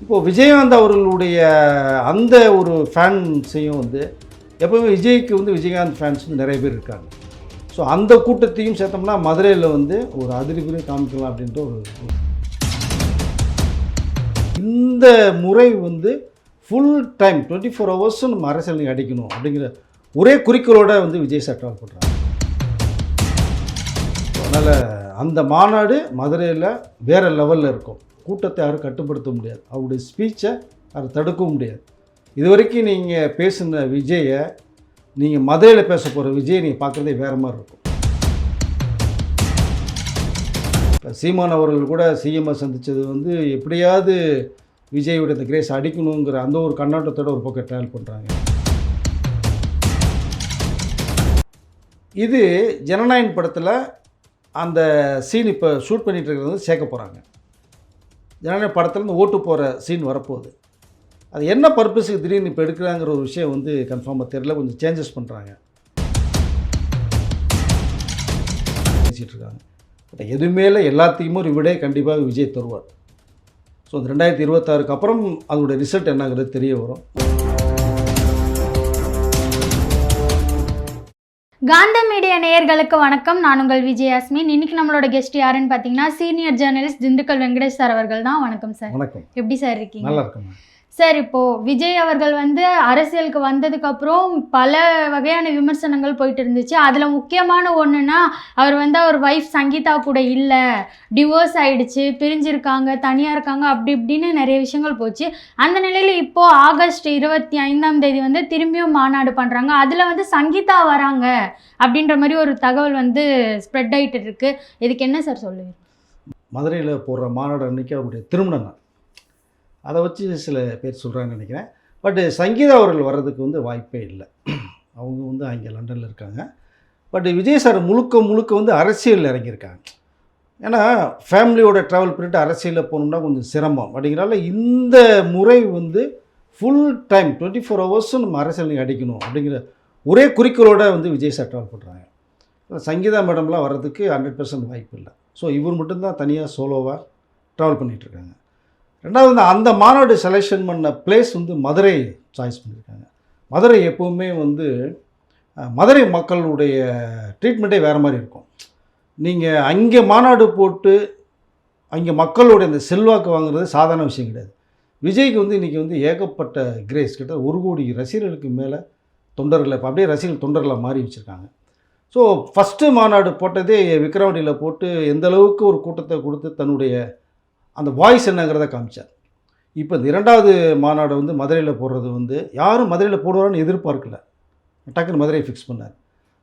இப்போது விஜயகாந்த் அவர்களுடைய அந்த ஒரு ஃபேன்ஸையும் வந்து எப்போவுமே விஜய்க்கு வந்து விஜயகாந்த் ஃபேன்ஸ் வந்து நிறைய பேர் இருக்காங்க. ஸோ அந்த கூட்டத்தையும் சேர்த்தோம்னா மதுரையில் வந்து ஒரு அதிரிபுரியும் காமிக்கலாம் அப்படின்ற ஒரு இந்த முறை வந்து ஃபுல் டைம் 24 ஹவர்ஸும் நம்ம அரசியல் அடிக்கணும் அப்படிங்கிற ஒரே குறிக்கோளோடு வந்து விஜய் சார் ட்ராவல் பண்ணுறாங்க. அதனால் அந்த மாநாடு மதுரையில் வேறு லெவலில் இருக்கும். கூட்டத்தை யாரும் கட்டுப்படுத்த முடியாது. அவருடைய ஸ்பீச்சை யாரும் தடுக்கவும் முடியாது. இது வரைக்கும் நீங்கள் பேசின விஜயை நீங்கள் மதுரையில் பேச போகிற விஜயை நீங்கள் பார்க்குறதே வேறு மாதிரி இருக்கும். இப்போ சீமான் அவர்கள் கூட சிஎம்ஐ சந்தித்தது வந்து எப்படியாவது விஜயோட இந்த கிரேஸ் அடிக்கணுங்கிற அந்த ஒரு கண்ணோட்டத்தோடு ஒரு பக்கம் ட்ராவல் பண்ணுறாங்க. இது ஜனநாயகன் படத்தில் அந்த சீன் இப்போ ஷூட் பண்ணிகிட்டு இருக்கிறது வந்து சேர்க்க போகிறாங்க. ஜனநாயக படத்தில் இந்த ஓட்டு போகிற சீன் வரப்போகுது. அது என்ன பர்பஸுக்கு திடீர்னு இப்போ எடுக்கிறாங்கிற ஒரு விஷயம் வந்து கன்ஃபார்மாக தெரியல. கொஞ்சம் சேஞ்சஸ் பண்ணுறாங்க பேசிகிட்டு இருக்காங்க. பட் எதுவுமே இல்லை, எல்லாத்தையுமே ஒரு விட கண்டிப்பாக விஜய் தருவார். ஸோ அந்த 2026க்கு அப்புறம் அதோடைய ரிசல்ட் என்னங்கிறது தெரிய வரும். காந்தம் மீடியா நேயர்களுக்கு வணக்கம். நான் உங்கள் விஜயாஸ்மின். இன்னைக்கு நம்மளோட கெஸ்ட் யாருன்னு பார்த்தீங்கன்னா senior journalist Dindigul Venkatesh sir அவர்கள் தான். வணக்கம் சார். வணக்கம். எப்படி சார் இருக்கீங்க? நல்லா இருக்கேன் சார். இப்போது விஜய் அவர்கள் வந்து அரசியலுக்கு வந்ததுக்கப்புறம் பல வகையான விமர்சனங்கள் போயிட்டு இருந்துச்சு. அதில் முக்கியமான ஒன்றுனா அவர் வந்து அவர் ஒய்ஃப் சங்கீதா கூட இல்லை, டிவோர்ஸ் ஆகிடுச்சு, பிரிஞ்சிருக்காங்க, தனியாக இருக்காங்க, அப்படி இப்படின்னு நிறைய விஷயங்கள் போச்சு. அந்த நிலையில் இப்போது ஆகஸ்ட் 25 வந்து திரும்பியும் மாநாடு பண்ணுறாங்க. அதில் வந்து சங்கீதா வராங்க அப்படின்ற மாதிரி ஒரு தகவல் வந்து ஸ்ப்ரெட் ஆகிட்டு இருக்கு. இதுக்கு என்ன சார் சொல்லுவீங்க? மதுரையில் போடுற மாநாடு அன்றைக்கி அவருடைய திருமண நாள். அதை வச்சு சில பேர் சொல்கிறாங்கன்னு நினைக்கிறேன். பட்டு சங்கீதா அவர்கள் வர்றதுக்கு வந்து வாய்ப்பே இல்லை. அவங்க வந்து அங்கே லண்டனில் இருக்காங்க. பட் விஜய் சார் முழுக்க வந்து அரசியலில் இறங்கியிருக்காங்க. ஏன்னா ஃபேமிலியோட ட்ராவல் பண்ணிட்டு அரசியலில் போகணும்னா கொஞ்சம் சிரமம் அப்படிங்கிறனால இந்த முறை வந்து ஃபுல் டைம் 24 ஹவர்ஸும் நம்ம அரசியல் அடிக்கணும் அப்படிங்கிற ஒரே குறிக்கோளோடு வந்து விஜய் சார் ட்ராவல் பண்ணுறாங்க. சங்கீதா மேடம்லாம் வர்றதுக்கு 100% வாய்ப்பு இல்லை. ஸோ இவர் மட்டும்தான் தனியாக சோலோவாக ட்ராவல் பண்ணிகிட்ருக்காங்க. ரெண்டாவது அந்த மாநாடு செலெக்ஷன் பண்ண பிளேஸ் வந்து மதுரை சாய்ஸ் பண்ணியிருக்காங்க. மதுரை எப்போவுமே வந்து மதுரை மக்களுடைய ட்ரீட்மெண்ட்டே வேறு மாதிரி இருக்கும். நீங்கள் அங்கே மாநாடு போட்டு அங்கே மக்களுடைய இந்த செல்வாக்கு வாங்குறது சாதாரண விஷயம் கிடையாது. விஜய்க்கு வந்து இன்றைக்கி வந்து ஏகப்பட்ட கிரேஸ் கிட்ட 1 கோடி ரசிகர்களுக்கு மேலே தொண்டர்களை இப்போ அப்படியே ரசிகர்கள் தொண்டர்களாக மாறி வச்சுருக்காங்க. ஸோ ஃபஸ்ட்டு மாநாடு போட்டதே விக்ரவாண்டியில் போட்டு எந்த அளவுக்கு ஒரு கூட்டத்தை கொடுத்து தன்னுடைய அந்த வாய்ஸ் என்னங்கிறத காமிச்சார். இப்போ இந்த 2வது மாநாடு வந்து மதுரையில் போடுறது வந்து யாரும் மதுரையில் போடுவார்னு எதிர்பார்க்கல. டக்குன்னு மதுரையை ஃபிக்ஸ் பண்ணார்.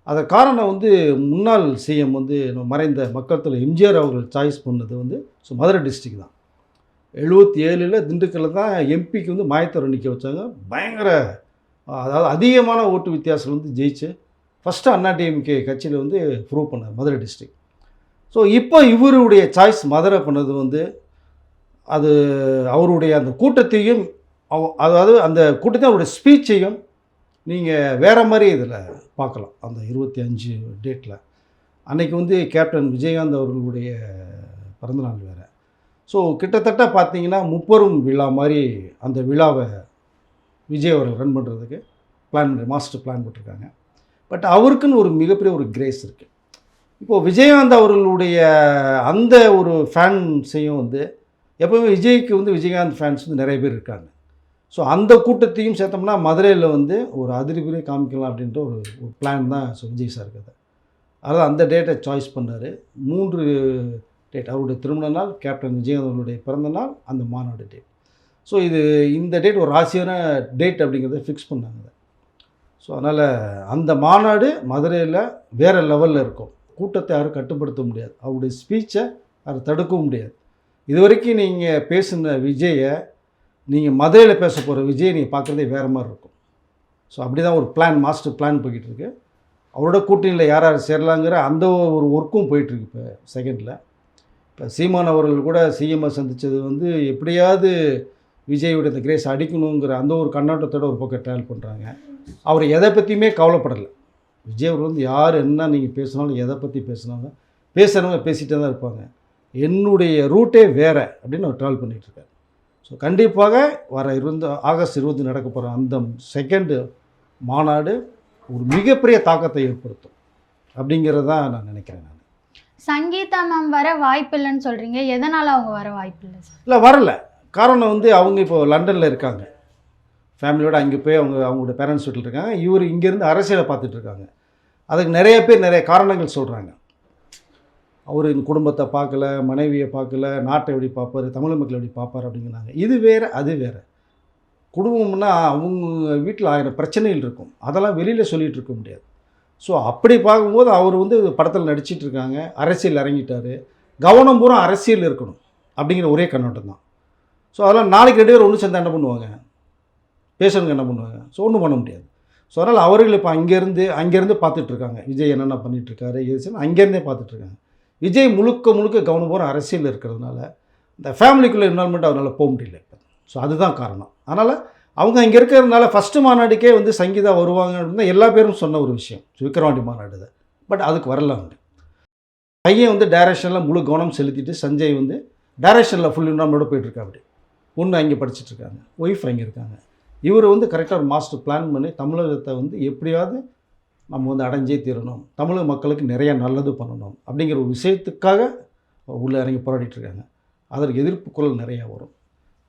அதற்கு காரணம் வந்து முன்னாள் சிஎம் வந்து மறைந்த மக்கள் தலைவர் எம்ஜிஆர் அவர்கள் சாய்ஸ் பண்ணது வந்து மதுரை டிஸ்ட்ரிக்ட் தான். 77ல் திண்டுக்கல்ல தான் எம்பிக்கு வந்து மாயத்தோரை நிற்க வச்சாங்க. பயங்கர அதாவது அதிகமான ஓட்டு வித்தியாசம் வந்து ஜெயிச்சு ஃபஸ்ட்டு அண்ணாடிஎம்கே கட்சியில் வந்து ப்ரூவ் பண்ணார் மதுரை டிஸ்ட்ரிக்ட். ஸோ இப்போ இவருடைய சாய்ஸ் மதுரை பண்ணது வந்து அது அவருடைய அந்த கூட்டத்தையும் அதாவது அந்த கூட்டத்தையும் அவருடைய ஸ்பீச்சையும் நீங்கள் வேறு மாதிரி இதில் பார்க்கலாம். அந்த 25 டேட்டில் அன்றைக்கி வந்து கேப்டன் விஜயகாந்த் அவர்களுடைய பிறந்தநாள் வேறு. ஸோ கிட்டத்தட்ட பார்த்தீங்கன்னா 30 விழா மாதிரி அந்த விழாவை விஜய் அவர்கள் ரன் பண்ணுறதுக்கு மாஸ்டர் பிளான் போட்டிருக்காங்க. பட் அவருக்குன்னு ஒரு மிகப்பெரிய ஒரு கிரேஸ் இருக்குது. இப்போது விஜயகாந்த் அவர்களுடைய அந்த ஒரு ஃபேன்ஸையும் வந்து எப்போவுமே விஜய்க்கு வந்து விஜயகாந்த் ஃபேன்ஸ் வந்து நிறைய பேர் இருக்காங்க. ஸோ அந்த கூட்டத்தையும் சேர்த்தோம்னா மதுரையில் வந்து ஒரு அதிரிபுரியும் காமிக்கலாம் அப்படின்ற ஒரு பிளான் தான் விஜய் சார் இருக்குது. அதாவது அந்த டேட்டை சாய்ஸ் பண்ணார். 3 டேட், அவருடைய திருமண நாள், கேப்டன் விஜயகாந்த் அவர்களுடைய பிறந்த நாள், அந்த மாநாடு டேட். ஸோ இந்த டேட் ஒரு ராசியான டேட் அப்படிங்கிறத ஃபிக்ஸ் பண்ணாங்க. ஸோ அதனால் அந்த மாநாடு மதுரையில் வேறு லெவலில் இருக்கும். கூட்டத்தை யாரும் கட்டுப்படுத்த முடியாது. அவருடைய ஸ்பீச்சை யாரும் தடுக்கவும் முடியாது. இது வரைக்கும் நீங்கள் பேசின விஜயை நீங்கள் மதுரையில் பேச போகிற விஜயை நீங்கள் பார்க்குறதே வேறு மாதிரி இருக்கும். ஸோ அப்படி தான் ஒரு மாஸ்டர் பிளான் போய்கிட்டு இருக்கு. அவரோட கூட்டணியில் யார் யார் சேரலாங்கிற அந்த ஒரு ஒர்க்கும் போயிட்டுருக்கு. இப்போ செகண்டில் இப்போ சீமான் அவர்கள் கூட சிஎம்ஐ சந்தித்தது வந்து எப்படியாவது விஜயோட இந்த கிரேஸ் அடிக்கணுங்கிற அந்த ஒரு கண்ணோட்டத்தோடு ஒரு பக்கம் ட்ராவல் பண்ணுறாங்க. அவர் எதை பற்றியுமே கவலைப்படலை. விஜய் அவர்கள் வந்து யார் என்ன நீங்கள் பேசினாலும் எதை பற்றி பேசினாலும் பேசுகிறவங்க பேசிகிட்டே தான் இருப்பாங்க. என்னுடைய ரூட்டே வேறு அப்படின்னு அவர் ட்ராவல் பண்ணிகிட்ருக்காரு. ஸோ கண்டிப்பாக வர ஆகஸ்ட் 20 நடக்க போகிற அந்த செகண்டு மாநாடு ஒரு மிகப்பெரிய தாக்கத்தை ஏற்படுத்தும் அப்படிங்கிறது தான் நான் நினைக்கிறேன். நான் சங்கீதா மேம் வர வாய்ப்பு இல்லைன்னு சொல்கிறீங்க, எதனால் அவங்க வர வாய்ப்பு இல்லை சார்? இல்லை, வரல. காரணம் வந்து அவங்க இப்போ லண்டனில் இருக்காங்க, ஃபேமிலியோடு அங்கே போய் அவங்களோட பேரண்ட்ஸ் வீட்டில் இருக்காங்க. இவர் இங்கேருந்து அரசியலை பார்த்துட்டு இருக்காங்க. அதுக்கு நிறைய பேர் நிறைய காரணங்கள் சொல்கிறாங்க. அவர் குடும்பத்தை பார்க்கல, மனைவியை பார்க்கல, நாட்டை எப்படி பார்ப்பார், தமிழ் மக்கள் எப்படி பார்ப்பார் அப்படிங்கிறாங்க. இது வேறு, அது வேறு. குடும்பம்னா அவங்க வீட்டில் 1000 பிரச்சனைகள் இருக்கும், அதெல்லாம் வெளியில் சொல்லிகிட்டு இருக்க முடியாது. ஸோ அப்படி பார்க்கும்போது அவர் வந்து படத்தில் நடிச்சிட்டு இருக்காங்க, அரசியல் இறங்கிட்டார், கவனம் பூரா அரசியல் இருக்கணும் அப்படிங்கிற ஒரே கண்ணோட்டம் தான். ஸோ அதெல்லாம் நாளைக்கு 2 பேர் ஒன்று சேர்ந்து என்ன பண்ணுவாங்க, பேசுறவங்க என்ன பண்ணுவாங்க? ஸோ ஒன்றும் பண்ண முடியாது. ஸோ அதனால் அவர்கள் இப்போ அங்கேருந்து பார்த்துட்ருக்காங்க, விஜய் என்னென்ன பண்ணிகிட்ருக்காரு எது அங்கேருந்தே பார்த்துட்ருக்காங்க. விஜய் முழுக்க கவனம் பூரா அரசியல் இருக்கிறதுனால இந்த ஃபேமிலிக்குள்ளே இன்வால்மெண்ட் அவரால் போக முடியல இப்போ. ஸோ அதுதான் காரணம். அதனால் அவங்க இங்கே இருக்கிறதுனால ஃபஸ்ட்டு மாநாடுக்கே வந்து சங்கீதா வருவாங்க அப்படின்னு தான் எல்லா பேரும் சொன்ன ஒரு விஷயம், விக்கிரவாண்டி மாநாடு தான். பட் அதுக்கு வரல. அவங்க பையன் வந்து டைரக்ஷனில் முழு கவனம் செலுத்திட்டு, சஞ்சய் வந்து டைரக்ஷனில் ஃபுல் இன்வால்மெண்ட்டோட போயிட்டுருக்கா. அப்படி பொண்ணு அங்கே படிச்சுட்ருக்காங்க, ஒய்ஃப் அங்கே இருக்காங்க. இவர் வந்து கரெக்டாக ஒரு மாஸ்டர் பிளான் பண்ணி தமிழகத்தை வந்து எப்படியாவது நம்ம வந்து அடைஞ்சே தீரணும், தமிழக மக்களுக்கு நிறையா நல்லது பண்ணணும் அப்படிங்கிற ஒரு விஷயத்துக்காக உள்ளே இறங்கி போராடிட்டுருக்காங்க. அதற்கு எதிர்ப்பு குரல் நிறையா வரும்.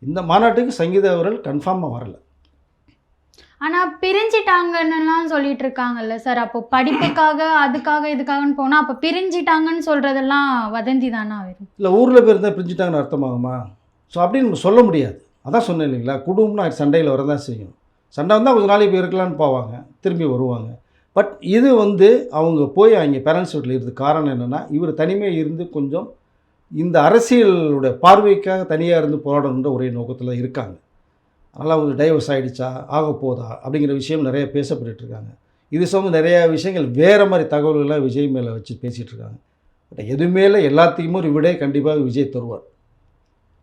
இந்த மாநாட்டுக்கு சங்கீதா அவர்கள் கன்ஃபார்மாக வரலை. ஆனால் பிரிஞ்சிட்டாங்கன்னுலாம் சொல்லிட்டு இருக்காங்கல்ல சார், அப்போ படிப்புக்காக அதுக்காக இதுக்காகன்னு போனால் அப்போ பிரிஞ்சிட்டாங்கன்னு சொல்கிறதெல்லாம் வதந்தி தானே ஆயிரும்? இல்லை, ஊரில் பேர் இருந்தால் பிரிஞ்சிட்டாங்கன்னு அர்த்தமாகுமா? ஸோ அப்படின்னு நம்ம சொல்ல முடியாது. அதான் சொன்னேன் இல்லைங்களா, குடும்பம்னா சண்டையில் வரதான் செய்யும். சண்டை வந்தால் கொஞ்சம் நாளைக்கு போய் இருக்கலான்னு போவாங்க, திரும்பி வருவாங்க. பட் இது வந்து அவங்க போய் அங்கே பேரண்ட்ஸ் வீட்டில் இருந்த காரணம் என்னென்னா, இவர் தனிமையாக இருந்து கொஞ்சம் இந்த அரசியலுடைய பார்வைக்காக தனியாக இருந்து போராடணுன்ற ஒரே நோக்கத்தில் இருக்காங்க. அதனால் அவங்க டைவர்ஸ் ஆகிடுச்சா, ஆக போதா அப்படிங்கிற விஷயம் நிறைய பேசப்பட்டுருக்காங்க. இது சம்மந்த நிறையா விஷயங்கள் வேறு மாதிரி தகவல்கள்லாம் விஜய் மேலே வச்சு பேசிகிட்ருக்காங்க. பட் எதுவுமேல எல்லாத்தையுமே ஒரு விடை கண்டிப்பாக விஜய் தருவார்.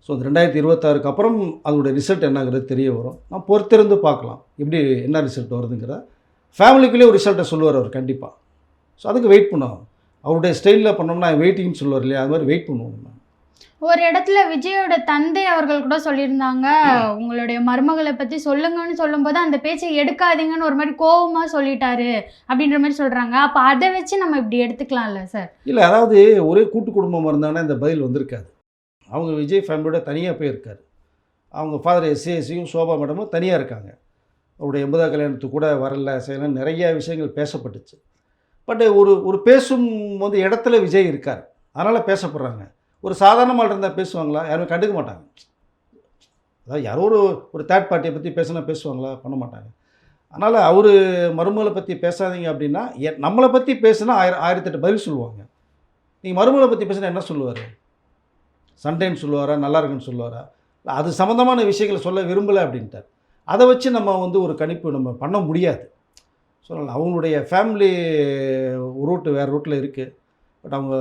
ஸோ அந்த 2026க்கு அப்புறம் அதோடய ரிசல்ட் என்னங்கிறது தெரிய வரும். நான் பொறுத்திருந்து பார்க்கலாம் எப்படி என்ன ரிசல்ட் வருதுங்கிறத. ஃபேமிலிக்குள்ளேயே ஒரு ரிசல்ட்டை சொல்லுவார் அவர் கண்டிப்பாக. ஸோ அதுக்கு வெயிட் பண்ணுவோம். அவருடைய ஸ்டைலில் பண்ணோம்னா வெயிட்டிங்னு சொல்லுவார் இல்லையா, அது மாதிரி வெயிட் பண்ணுவோம் நம்ம. ஒரு இடத்துல விஜயோட தந்தை அவர்கள் கூட சொல்லியிருந்தாங்க, உங்களுடைய மருமகளை பற்றி சொல்லுங்கன்னு சொல்லும்போது அந்த பேச்சை எடுக்காதீங்கன்னு ஒரு மாதிரி கோபமாக சொல்லிட்டாரு அப்படின்ற மாதிரி சொல்கிறாங்க. அப்போ அதை வச்சு நம்ம இப்படி எடுத்துக்கலாம்ல சார்? இல்லை, அதாவது ஒரே கூட்டு குடும்பமாக இருந்தாங்கன்னா இந்த பதில் வந்திருக்காது. அவங்க விஜய் ஃபேமிலியோட தனியாக போயிருக்காரு. அவங்க ஃபாதர் எஸ்ஏசியும் சோபா மேடமும் தனியாக இருக்காங்க. அவருடைய 80ஆம் கல்யாணத்துக்கு கூட வரல செய்யலாம், நிறைய விஷயங்கள் பேசப்பட்டுச்சு. பட் ஒரு பேசும் போது இடத்துல விஜய் இருக்கார், அதனால் பேசப்படுறாங்க. ஒரு சாதாரணமாக இருந்தால் பேசுவாங்களா? யாருமே கண்டுக்க மாட்டாங்க. அதாவது யாரோ ஒரு தேர்ட் பார்ட்டியை பற்றி பேசினா பேசுவாங்களா? பண்ண மாட்டாங்க. அதனால் அவர் மருமகளை பற்றி பேசாதீங்க அப்படின்னா, நம்மளை பற்றி பேசுனா 1008 பதில் சொல்லுவாங்க. நீங்கள் மருமகளை பற்றி பேசுனா என்ன சொல்லுவார்? சண்டேன்னு சொல்லுவாரா, நல்லா இருக்குன்னு சொல்லுவாரா? அது சம்மந்தமான விஷயங்களை சொல்ல விரும்பலை அப்படின்ட்டார். அதை வச்சு நம்ம வந்து ஒரு கணிப்பு நம்ம பண்ண முடியாது. ஸோ அவங்களுடைய ஃபேமிலி ரூட்டு வேறு ரூட்டில் இருக்குது. பட் அவங்க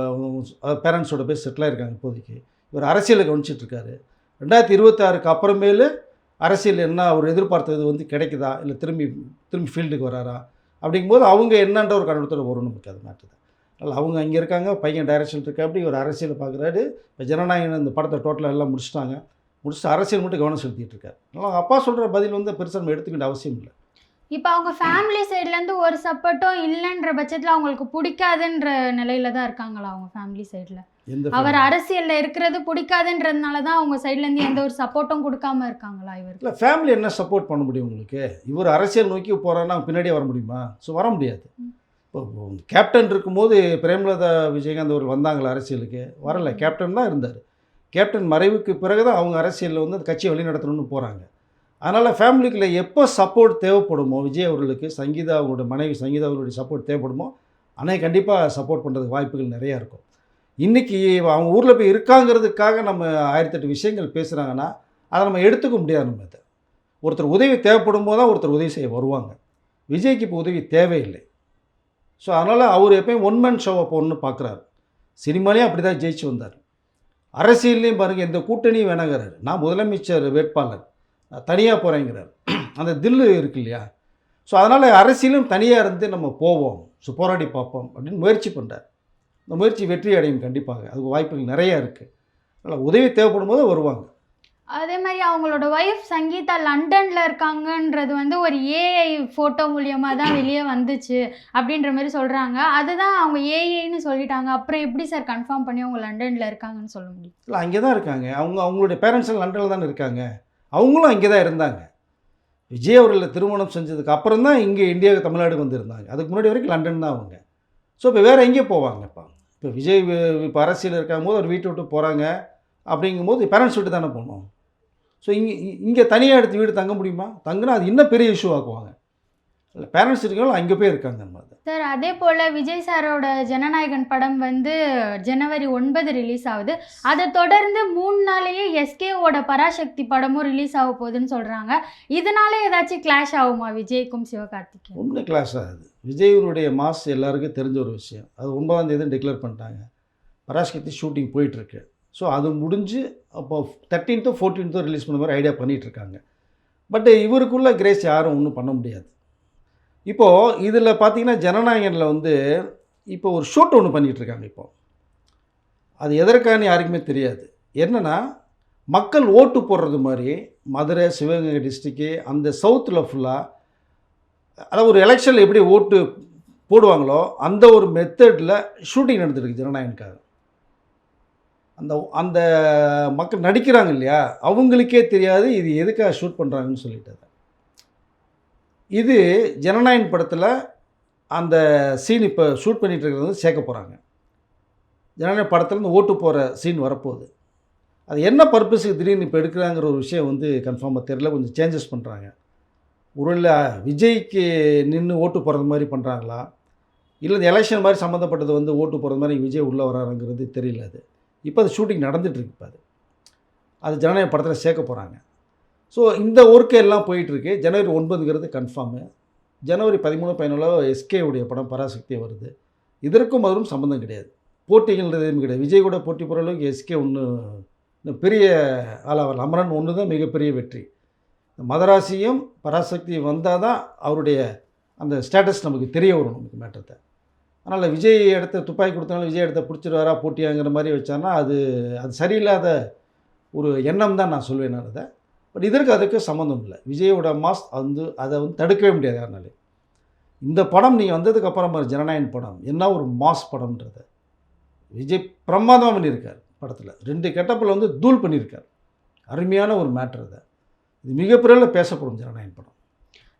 பேரண்ட்ஸோட போய் செட்டில் ஆகிருக்காங்க இப்போதைக்கு. இவர் அரசியலை கவனிச்சிட்ருக்காரு. 2026க்கு அப்புறமேலு அரசியல் என்ன அவர் எதிர்பார்த்தது வந்து கிடைக்குதா, இல்லை திரும்பி ஃபீல்டுக்கு வராரா அப்படிங்கும்போது அவங்க என்னன்ற ஒரு கண்ணோட்டத்தில் வரும் நமக்கு. அது மாட்டுது. அதனால் அவங்க அங்கே இருக்காங்க, பையன் டைரக்ஷன் இருக்கா, அப்படி ஒரு அரசியலை பார்க்குறாரு. இப்போ ஜனநாயகன் இந்த படத்தை டோட்டலாக எல்லாம் முடிச்சுட்டு அரசியல் மட்டும் கவனம் செலுத்திட்டு இருக்காரு. அதனால் அப்பா சொல்கிற பதில் வந்து பெருசாக நம்ம எடுத்துக்கிட்ட அவசியம் இல்லை. இப்போ அவங்க ஃபேமிலி சைட்லேருந்து ஒரு சப்போர்ட்டும் இல்லைன்ற பட்சத்தில் அவங்களுக்கு பிடிக்காதுன்ற நிலையில தான் இருக்காங்களா அவங்க ஃபேமிலி சைடில்? அவர் அரசியலில் இருக்கிறது பிடிக்காதுன்றதுனால தான் அவங்க சைட்லேருந்து எந்த ஒரு சப்போர்ட்டும் கொடுக்காம இருக்காங்களா இவர்? இல்லை, ஃபேமிலி என்ன சப்போர்ட் பண்ண முடியும் உங்களுக்கு? இவர் அரசியல் நோக்கி போகிறாருன்னா பின்னாடியே வர முடியுமா? ஸோ வர முடியாது. இப்போ கேப்டன் இருக்கும்போது பிரேமலதா விஜயகாந்த் அவர்கள் வந்தாங்களா அரசியலுக்கு? வரலை, கேப்டன் தான் இருந்தார். கேப்டன் மறைவுக்கு பிறகு தான் அவங்க அரசியலில் வந்து அந்த கட்சியை வழி நடத்தணும்னு போகிறாங்க. அதனால் ஃபேமிலிக்குள்ளே எப்போ சப்போர்ட் தேவைப்படுமோ விஜய் அவர்களுக்கு, சங்கீதா அவங்களோட மனைவி சங்கீதா அவர்களுடைய சப்போர்ட் தேவைப்படுமோ அன்னைக்கு கண்டிப்பாக சப்போர்ட் பண்ணுறதுக்கு வாய்ப்புகள் நிறையா இருக்கும். இன்றைக்கி அவங்க ஊரில் போய் இருக்காங்கிறதுக்காக நம்ம 1008 விஷயங்கள் பேசுகிறாங்கன்னா அதை நம்ம எடுத்துக்க முடியாது. நம்ம இதை ஒருத்தர் உதவி தேவைப்படும் போது தான் ஒருத்தர் உதவி செய்ய வருவாங்க. விஜய்க்கு இப்போ உதவி தேவையில்லை. ஸோ அதனால் அவர் எப்போயும் ஒன் மேன் ஷோவை போகணுன்னு பார்க்குறாரு. சினிமாலேயும் அப்படி தான் ஜெயிச்சு வந்தார். அரசியல்லையும் பாருங்கள், எந்த கூட்டணியும் வேணாங்கிறாரு. நான் முதலமைச்சர் வேட்பாளர், நான் தனியாக போகிறேங்கிறார். அந்த தில்லு இருக்கு இல்லையா? ஸோ அதனால் அரசியலும் தனியாக இருந்து நம்ம போவோம், ஸோ போராடி பார்ப்போம் அப்படின்னு முயற்சி பண்ணுறார். இந்த முயற்சி வெற்றி அடையும் கண்டிப்பாக. அதுக்கு வாய்ப்புகள் நிறையா இருக்குது. அதனால் உதவி தேவைப்படும் போது வருவாங்க. அதே மாதிரி அவங்களோட ஒய்ஃப் சங்கீதா லண்டனில் இருக்காங்கன்றது வந்து ஒரு ஏஐ ஃபோட்டோ மூலியமாக தான் வெளியே வந்துச்சு அப்படின்ற மாதிரி சொல்கிறாங்க. அதுதான் அவங்க ஏஐன்னு சொல்லிட்டாங்க. அப்புறம் எப்படி சார் கன்ஃபார்ம் பண்ணி அவங்க லண்டனில் இருக்காங்கன்னு சொல்ல முடியும்? இல்லை, அங்கே தான் இருக்காங்க. அவங்களுடைய பேரண்ட்ஸ் லண்டனில் தானே இருக்காங்க. அவங்களும் அங்கே தான் இருந்தாங்க. விஜய் அவர்களை திருமணம் செஞ்சதுக்கு அப்புறம் தான் இங்கே இந்தியாவுக்கு தமிழ்நாடு வந்திருந்தாங்க. அதுக்கு முன்னாடி வரைக்கும் லண்டன் தான் அவங்க. ஸோ இப்போ வேறு எங்கே போவாங்க? இப்போ விஜய் இப்போ அரசியல் இருக்கும்போது அவர் வீட்டை விட்டு போகிறாங்க அப்படிங்கும்போது பேரண்ட்ஸ் வீட்டு தானே போகணும். ஸோ இங்கே தனியாக எடுத்து வீடு தங்க முடியுமா? தங்கினா அது இன்னும் பெரிய இஷ்யூ ஆக்குவாங்க. இல்லை, பேரண்ட்ஸ் இருக்கவங்களும் அங்கே போய் இருக்காங்க. சார் அதே போல் விஜய் சாரோட ஜனநாயகன் படம் வந்து ஜனவரி 9 ரிலீஸ் ஆகுது. அதை தொடர்ந்து 3 நாளையே எஸ்கேவோட பராசக்தி படமும் ரிலீஸ் ஆக போகுதுன்னு சொல்கிறாங்க. இதனால ஏதாச்சும் கிளாஷ் ஆகுமா விஜய்க்கும் சிவகார்த்திகேயன்? ஒன்றும் கிளாஷ் ஆகுது. விஜயனுடைய மாஸ் எல்லாருக்கும் தெரிஞ்ச ஒரு விஷயம். அது 9ஆம் தேதி டிக்ளேர் பண்ணிட்டாங்க. பராசக்தி ஷூட்டிங் போயிட்டுருக்கு. ஸோ அது முடிஞ்சு அப்போ 13th 14th ரிலீஸ் பண்ண மாதிரி ஐடியா பண்ணிகிட்ருக்காங்க. பட் இவருக்குள்ள கிரேஸ் யாரும் ஒன்றும் பண்ண முடியாது. இப்போது இதில் பார்த்தீங்கன்னா ஜனநாயகனில் வந்து இப்போ ஒரு ஷூட் ஒன்று பண்ணிகிட்ருக்காங்க. இப்போது அது எதற்கான யாருக்குமே தெரியாது. என்னென்னா, மக்கள் ஓட்டு போடுறது மாதிரி மதுரை, சிவகங்கை டிஸ்ட்ரிக்கு, அந்த சவுத்தில் ஃபுல்லாக, அதாவது ஒரு எலெக்ஷனில் எப்படி ஓட்டு போடுவாங்களோ அந்த ஒரு மெத்தடில் ஷூட்டிங் நடந்துருக்கு ஜனநாயகனுக்காக. அந்த அந்த மக்கள் நடிக்கிறாங்க இல்லையா, அவங்களுக்கே தெரியாது இது எதுக்காக ஷூட் பண்ணுறாங்கன்னு சொல்லிட்டு. இது ஜனநாயகன் படத்தில் அந்த சீன் இப்போ ஷூட் பண்ணிகிட்டு இருக்கிறது வந்து சேர்க்க போகிறாங்க. ஜனநாயகன் படத்தில் இந்த ஓட்டு போகிற சீன் வரப்போகுது. அது என்ன பர்பஸுக்கு திடீர்னு இப்போ எடுக்கிறாங்கிற ஒரு விஷயம் வந்து கன்ஃபார்மாக தெரியல. கொஞ்சம் சேஞ்சஸ் பண்ணுறாங்க. ஒருவேளை விஜய்க்கு நின்று ஓட்டு போடுறது மாதிரி பண்ணுறாங்களா, இல்லை இந்த எலெக்ஷன் மாதிரி சம்மந்தப்பட்டது வந்து ஓட்டு போடுறது மாதிரி விஜய் உள்ளே வராருங்கிறது தெரியல. அது இப்போ அது ஷூட்டிங் நடந்துகிட்ருக்கு. இப்போ அது ஜனநாயக படத்தில் சேர்க்க போகிறாங்க. ஸோ இந்த ஒர்க்கு எல்லாம் போயிட்டுருக்கு. ஜனவரி 9ங்கிறது கன்ஃபார்மு. ஜனவரி 13, 14 எஸ்கேவுடைய படம் பராசக்தி வருது. இதற்கும் அதுவும் சம்மந்தம் கிடையாது. போட்டிகள்ன்றது எதுவும் கிடையாது. விஜய் கூட போட்டி போகிற அளவுக்கு எஸ்கே இன்னும் பெரிய ஆளாக வரல. அமரன் ஒன்று தான் மிகப்பெரிய வெற்றி. மதராசியும் பராசக்தி வந்தால் தான் அவருடைய அந்த ஸ்டேட்டஸ் நமக்கு தெரிய வரும், நமக்கு மேட்டத்தை. அதனால் விஜய் இடத்த துப்பாக்கி கொடுத்தனால விஜய் இடத்த பிடிச்சிருவாரா போட்டியாங்கிற மாதிரி வச்சான்னா அது சரியில்லாத ஒரு எண்ணம் தான் நான் சொல்வேன் நான். அதை பட் இதற்கு அதுக்கு சம்மந்தம் இல்லை. விஜயோட மாஸ் அதை வந்து தடுக்கவே முடியாது யாருனாலே. இந்த படம் நீங்கள் வந்ததுக்கப்புறம் ஜனநாயகன் படம் என்ன ஒரு மாஸ் படம்ன்றதை விஜய் பிரமாதமாக பண்ணியிருக்கார். படத்தில் 2 கெட்டப்பில் வந்து தூள் பண்ணியிருக்கார். அருமையான ஒரு மேட்டர். அது இது மிகப்பெரிய பேசப்படும் ஜனநாயகன் படம்.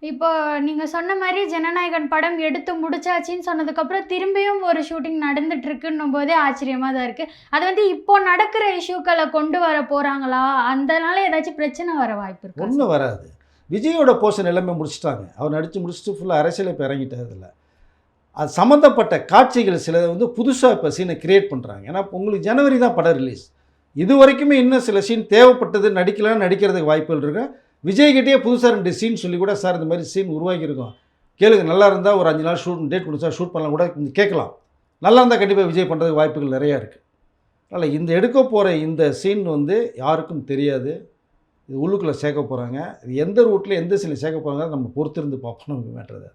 இப்போ நீங்கள் சொன்ன மாதிரி ஜனநாயகன் படம் எடுத்து முடிச்சாச்சின்னு சொன்னதுக்கப்புறம் திரும்பியும் ஒரு ஷூட்டிங் நடந்துட்டுருக்குன்னும் போதே ஆச்சரியமாக தான் இருக்குது. அது வந்து இப்போ நடக்கிற இஷ்யூக்களை கொண்டு வர போகிறாங்களா, அதனால ஏதாச்சும் பிரச்சனை வர வாய்ப்பு இருக்கு? ஒன்றும் வராது. விஜயோட போர்ஷன் எல்லாமே முடிச்சிட்டாங்க. அவர் நடித்து முடிச்சுட்டு ஃபுல்லாக அரசியல் இப்போ இறங்கிட்டதில்லை. அது சம்மந்தப்பட்ட காட்சிகள் சில வந்து புதுசாக இப்போ சீனை கிரியேட் பண்ணுறாங்க. ஏன்னா உங்களுக்கு ஜனவரி தான் படம் ரிலீஸ். இது வரைக்குமே இன்னும் சில சீன் தேவைப்பட்டது நடிக்கிறதுக்கு வாய்ப்புகள் இருக்குது. விஜய்கிட்டே புதுசாக 2 சீன் சொல்லி கூட, சார் இந்த மாதிரி சீன் உருவாக்கியிருக்கோம், கேளுங்க, நல்லா இருந்தால் ஒரு 5 நாள் டேட் கொடுத்தா ஷூட் பண்ணலாம் கூட கேட்கலாம். நல்லா இருந்தால் கண்டிப்பாக விஜய் பண்ணுறதுக்கு வாய்ப்புகள் நிறையா இருக்குது. அதனால் இந்த எடுக்க போகிற இந்த சீன் வந்து யாருக்கும் தெரியாது. இது உள்ளுக்குள்ளே சேர்க்க போகிறாங்க. இது எந்த ரூட்டில் எந்த சீனில் சேர்க்க போகிறாங்க நம்ம பொறுத்திருந்து பார்ப்போம். நமக்கு மேட்டர்.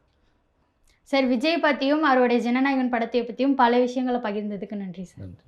சார் விஜய் பற்றியும் அவருடைய ஜனநாயகன் படத்தை பற்றியும் பல விஷயங்களை பகிர்ந்ததுக்கு நன்றி சார். நன்றி.